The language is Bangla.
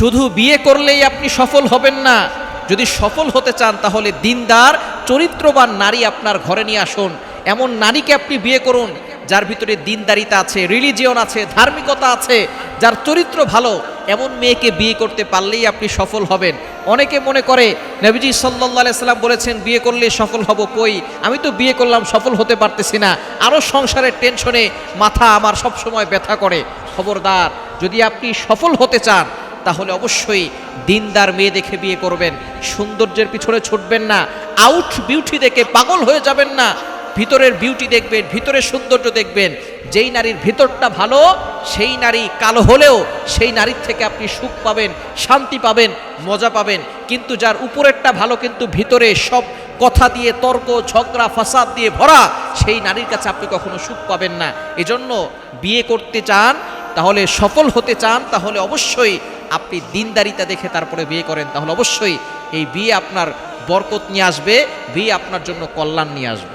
শুধু বিয়ে করলেই আপনি সফল হবেন না। যদি সফল হতে চান তাহলে দিনদার চরিত্রবান নারী আপনার ঘরে নিয়ে আসুন। এমন নারীকে আপনি বিয়ে করুন যার ভিতরে দিনদারিতা আছে, রিলিজিয়ন আছে, ধার্মিকতা আছে, যার চরিত্র ভালো। এমন মেয়েকে বিয়ে করতে পারলেই আপনি সফল হবেন। অনেকে মনে করে নবীজি সাল্লাল্লাহু আলাইহি সাল্লাম বলেছেন বিয়ে করলে সফল হব, কই আমি তো বিয়ে করলাম সফল হতে পারতেছি না, আরও সংসারের টেনশনে মাথা আমার সব সময় ব্যথা করে। খবরদার, যদি আপনি সফল হতে চান তাহলে অবশ্যই দিনদার মেয়ে দেখে বিয়ে করবেন। সৌন্দর্যের পিছনে ছুটবেন না, আউট বিউটি দেখে পাগল হয়ে যাবেন না। ভিতরের বিউটি দেখবেন, ভিতরের সৌন্দর্য দেখবেন। যেই নারীর ভিতরটা ভালো, সেই নারী কালো হলেও সেই নারীর থেকে আপনি সুখ পাবেন, শান্তি পাবেন, মজা পাবেন। কিন্তু যার উপরেরটা ভালো কিন্তু ভিতরে সব কথা দিয়ে তর্ক ঝগড়া ফাসাদ দিয়ে ভরা, সেই নারীর কাছে আপনি কখনো সুখ পাবেন না। এজন্য বিয়ে করতে চান, তাহলে সফল হতে চান, তাহলে অবশ্যই আপনি দিনদারিতা দেখে তারপরে বিয়ে করেন, তাহলে অবশ্যই এই বিয়ে আপনার বরকত নিয়ে আসবে, বিয়ে আপনার জন্য কল্যাণ নিয়ে আসবে।